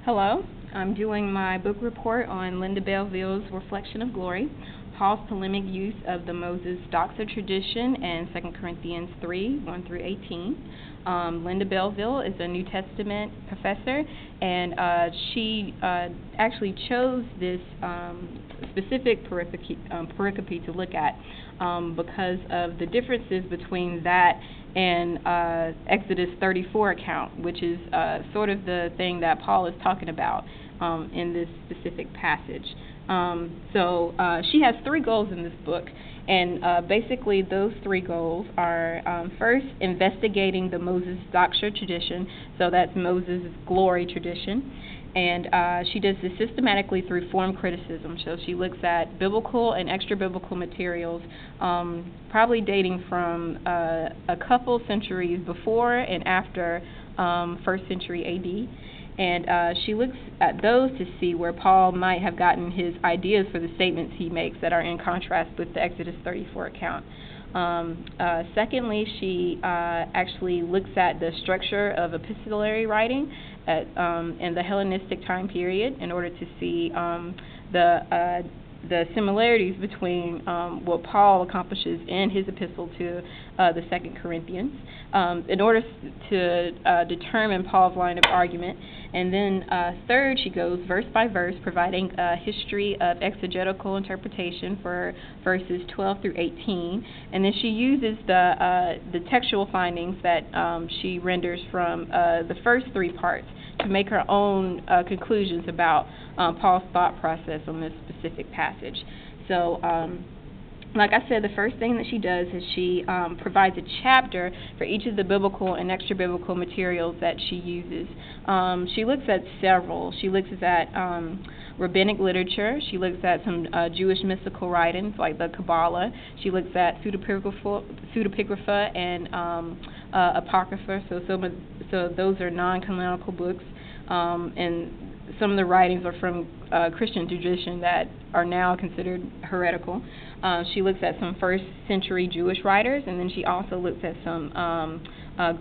Hello, I'm doing my book report on Linda Belleville's Reflection of Glory, Paul's polemic use of the Moses-Doxa tradition, and 2 Corinthians 3, 1 through 18. Linda Belleville is a New Testament professor, and she actually chose this specific pericope to look at because of the differences between that and Exodus 34 account, which is sort of the thing that Paul is talking about in this specific passage. So she has three goals in this book, and basically those three goals are first, investigating the Moses-Doxa tradition, so that's Moses' glory tradition, and she does this systematically through form criticism. So she looks at biblical and extra-biblical materials, probably dating from a couple centuries before and after 1st century A.D., and she looks at those to see where Paul might have gotten his ideas for the statements he makes that are in contrast with the Exodus 34 account. Secondly, she actually looks at the structure of epistolary writing in the Hellenistic time period in order to see the similarities between what Paul accomplishes in his epistle to the 2 Corinthians in order to determine Paul's line of argument. And then third, she goes verse by verse, providing a history of exegetical interpretation for verses 12 through 18. And then she uses the textual findings that she renders from the first three parts to make her own conclusions about Paul's thought process on this specific passage. So, like I said, the first thing that she does is she provides a chapter for each of the biblical and extra-biblical materials that she uses. She looks at several. She looks at rabbinic literature. She looks at some Jewish mystical writings like the Kabbalah. She looks at pseudepigrapha and apocrypha. So those are non-canonical books, and some of the writings are from Christian tradition that are now considered heretical. She looks at some first century Jewish writers, and then she also looks at some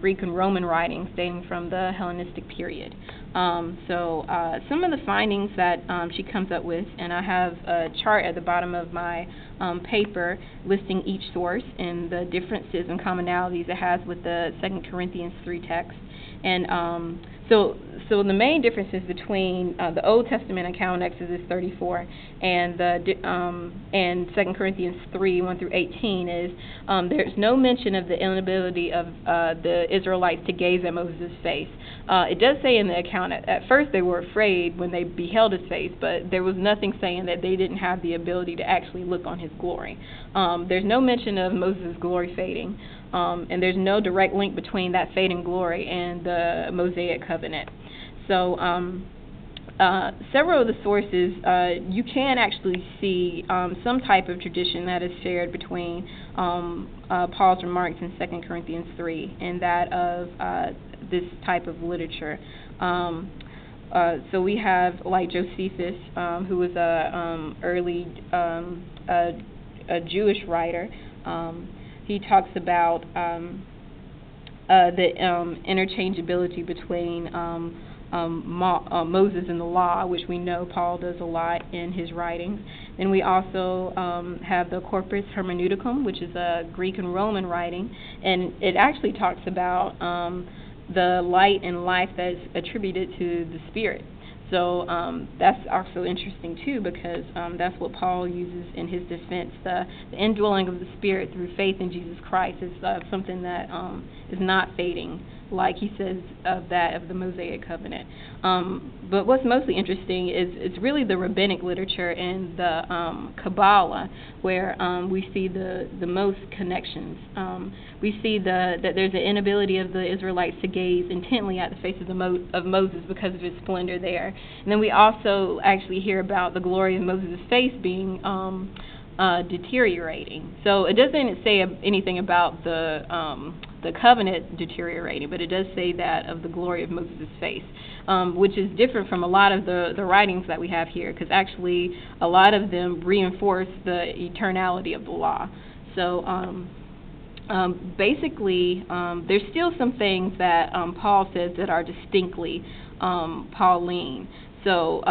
Greek and Roman writings dating from the Hellenistic period. So some of the findings that she comes up with, and I have a chart at the bottom of my paper listing each source and the differences and commonalities it has with the 2 Corinthians 3 text. And so the main differences between the Old Testament account, Exodus 34, and and 2 Corinthians 3, 1 through 18 is there's no mention of the inability of the Israelites to gaze at Moses' face. It does say in the account at first they were afraid when they beheld his face, but there was nothing saying that they didn't have the ability to actually look on his glory. There's no mention of Moses' glory fading, and there's no direct link between that fading glory and the Mosaic covenant. So several of the sources, you can actually see some type of tradition that is shared between Paul's remarks in 2 Corinthians 3 and that of this type of literature. So we have like Josephus, who was a early a Jewish writer. He talks about the interchangeability between Moses and the law, which we know Paul does a lot in his writings. Then we also have the Corpus Hermeneuticum, which is a Greek and Roman writing, and it actually talks about the light and life that is attributed to the Spirit. So that's also interesting too, because that's what Paul uses in his defense. The indwelling of the Spirit through faith in Jesus Christ is something that is not fading, like he says of that of the Mosaic covenant. But what's mostly interesting is it's really the rabbinic literature and the Kabbalah where we see the most connections. We see that there's an inability of the Israelites to gaze intently at the face of Moses because of his splendor there. And then we also actually hear about the glory of Moses' face being deteriorating. So it doesn't say anything about the covenant deteriorating, but it does say that of the glory of Moses' face, which is different from a lot of the writings that we have here, because actually a lot of them reinforce the eternality of the law. So basically, there's still some things that Paul says that are distinctly Pauline. So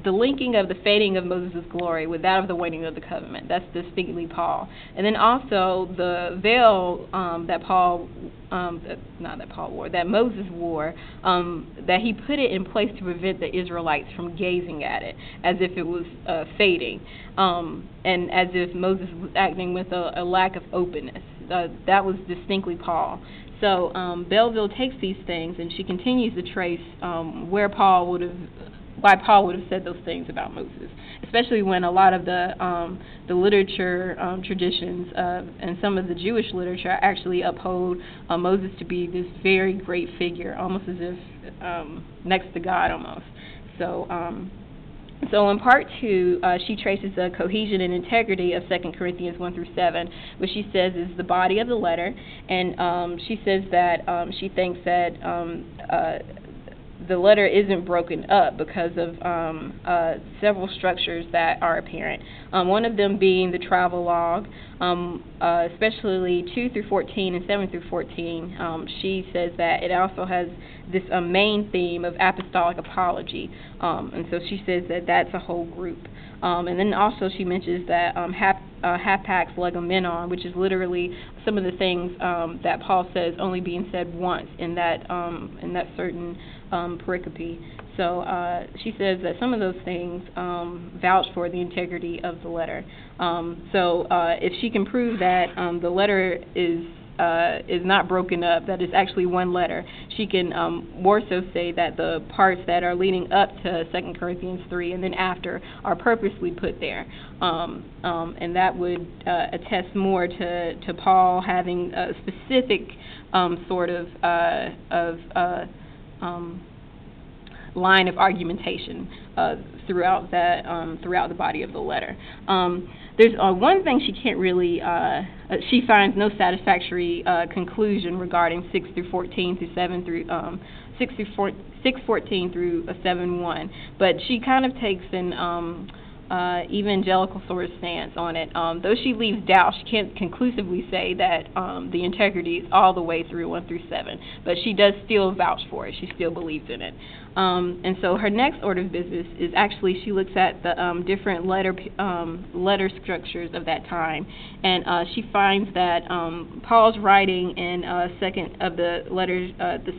the linking of the fading of Moses' glory with that of the weighting of the covenant, that's distinctly Paul. And then also the veil that Moses wore, that he put it in place to prevent the Israelites from gazing at it as if it was fading, and as if Moses was acting with a lack of openness. That was distinctly Paul. So Belleville takes these things and she continues to trace why Paul would have said those things about Moses, especially when a lot of the literature traditions and some of the Jewish literature actually uphold Moses to be this very great figure, almost as if next to God almost. So in part 2, she traces the cohesion and integrity of 2 Corinthians 1 through 7, which she says is the body of the letter, and she says that she thinks that the letter isn't broken up because of several structures that are apparent. One of them being the travel log, especially 2 through 14 and 7 through 14. She says that it also has this main theme of apostolic apology, and so she says that that's a whole group. And then also she mentions that hapax legomenon, which is literally some of the things that Paul says only being said once in that certain pericope. So she says that some of those things vouch for the integrity of the letter. So if she can prove that the letter is not broken up, that it's actually one letter, she can more so say that the parts that are leading up to 2 Corinthians 3 and then after are purposely put there. And that would attest more to Paul having a specific sort of line of argumentation throughout the body of the letter. There's one thing she can't really, she finds no satisfactory conclusion regarding 6 through 14 through 7 through 6:14 through 7:1, but she kind of takes an evangelical sort of stance on it. Though she leaves doubt, she can't conclusively say that the integrity is all the way through 1 through 7, but she does still vouch for it. She still believes in it. And so her next order of business is actually she looks at the different letter structures of that time, and she finds that Paul's writing in the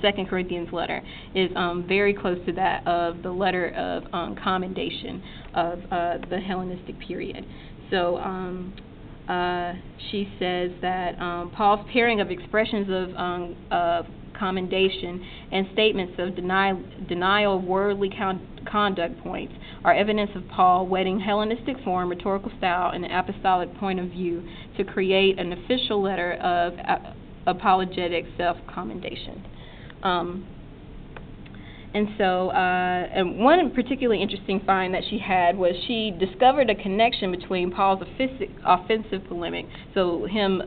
2 Corinthians letter is very close to that of the letter of commendation of the Hellenistic period. So she says that Paul's pairing of expressions of commendation and statements of denial of worldly conduct points are evidence of Paul wedding Hellenistic form, rhetorical style, and an apostolic point of view to create an official letter of apologetic self-commendation. And so, and one particularly interesting find that she had was she discovered a connection between Paul's offensive polemic, so him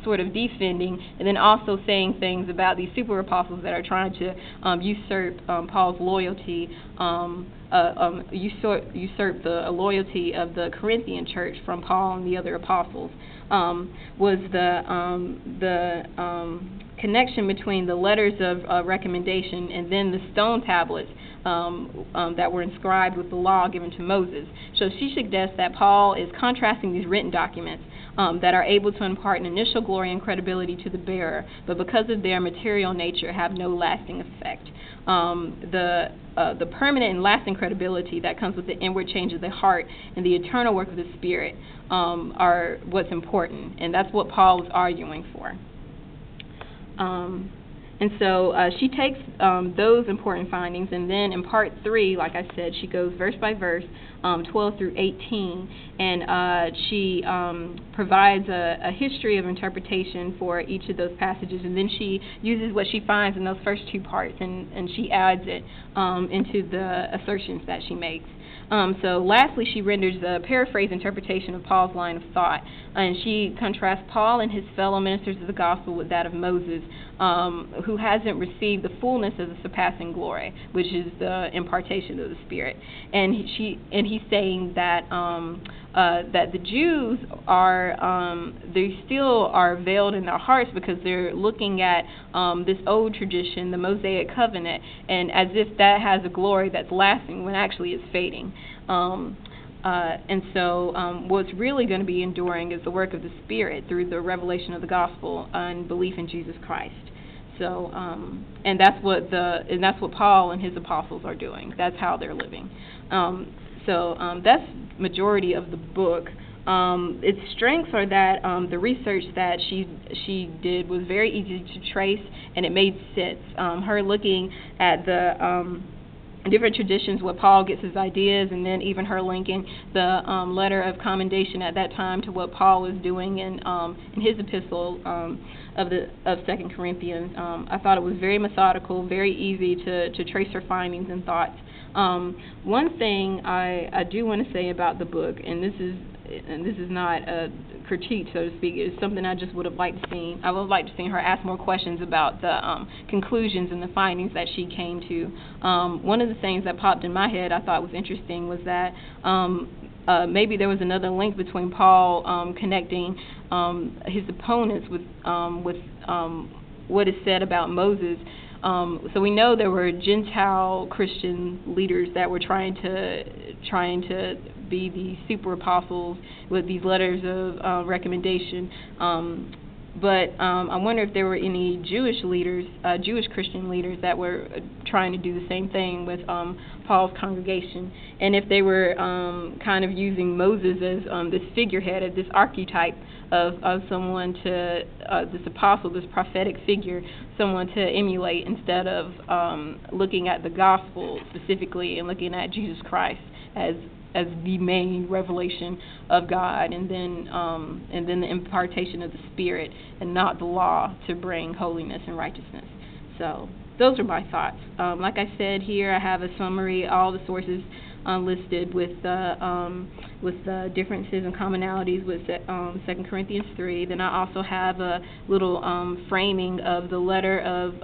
sort of defending, and then also saying things about these super apostles that are trying to usurp Paul's loyalty, usurp the loyalty of the Corinthian church from Paul and the other apostles. Was the connection between the letters of recommendation and then the stone tablets that were inscribed with the law given to Moses. So she suggests that Paul is contrasting these written documents that are able to impart an initial glory and credibility to the bearer, but because of their material nature have no lasting effect. The permanent and lasting credibility that comes with the inward change of the heart and the eternal work of the Spirit are what's important, and that's what Paul is arguing for. And so she takes those important findings, and then in part 3, like I said, she goes verse by verse, 12 through 18, and she provides a history of interpretation for each of those passages, and then she uses what she finds in those first two parts, and she adds it into the assertions that she makes. So lastly, she renders a paraphrase interpretation of Paul's line of thought, and she contrasts Paul and his fellow ministers of the gospel with that of Moses, who hasn't received the fullness of the surpassing glory, which is the impartation of the Spirit. And he's saying that that the Jews are, they still are veiled in their hearts because they're looking at this old tradition, the Mosaic covenant, and as if that has a glory that's lasting when actually it's fading. And so what's really going to be enduring is the work of the Spirit through the revelation of the gospel and belief in Jesus Christ. So, and that's what Paul and his apostles are doing. That's how they're living. So that's majority of the book. Its strengths are that the research that she did was very easy to trace, and it made sense. Her looking at the different traditions where Paul gets his ideas, and then even her linking the letter of commendation at that time to what Paul was doing in his epistle of 2 Corinthians. I thought it was very methodical, very easy to trace her findings and thoughts. One thing I do want to say about the book, and this is not a critique, so to speak, it's something I just would have liked to see. I would have liked to see her ask more questions about the conclusions and the findings that she came to. One of the things that popped in my head I thought was interesting was that maybe there was another link between Paul connecting his opponents with what is said about Moses. So we know there were Gentile Christian leaders that were trying to be the super apostles with these letters of recommendation. But I wonder if there were any Jewish leaders, Jewish Christian leaders that were trying to do the same thing with Paul's congregation, and if they were kind of using Moses as this figurehead, as this archetype of someone to, this apostle, this prophetic figure, someone to emulate instead of looking at the gospel specifically and looking at Jesus Christ as the main revelation of God, and then the impartation of the Spirit, and not the law to bring holiness and righteousness. So those are my thoughts. Like I said here, I have a summary, all the sources listed with the differences and commonalities with 2 Corinthians 3. Then I also have a little framing of the letter of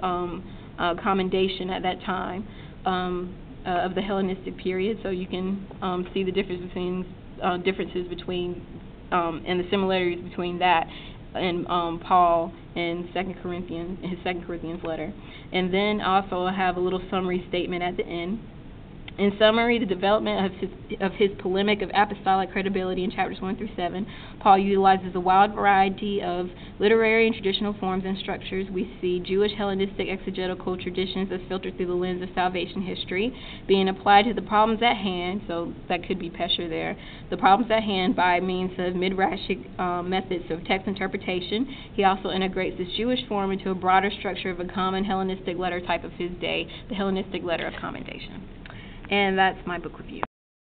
commendation at that time. Of the Hellenistic period, so you can see the differences between and the similarities between that and Paul in 2 Corinthians, in his 2 Corinthians letter. And then also I have a little summary statement at the end. In summary, the development of his polemic of apostolic credibility in chapters 1 through 7, Paul utilizes a wide variety of literary and traditional forms and structures. We see Jewish Hellenistic exegetical traditions as filtered through the lens of salvation history, being applied to the problems at hand, so that could be Pesher there, the problems at hand by means of midrashic methods of text interpretation. He also integrates this Jewish form into a broader structure of a common Hellenistic letter type of his day, the Hellenistic letter of commendation. And that's my book review.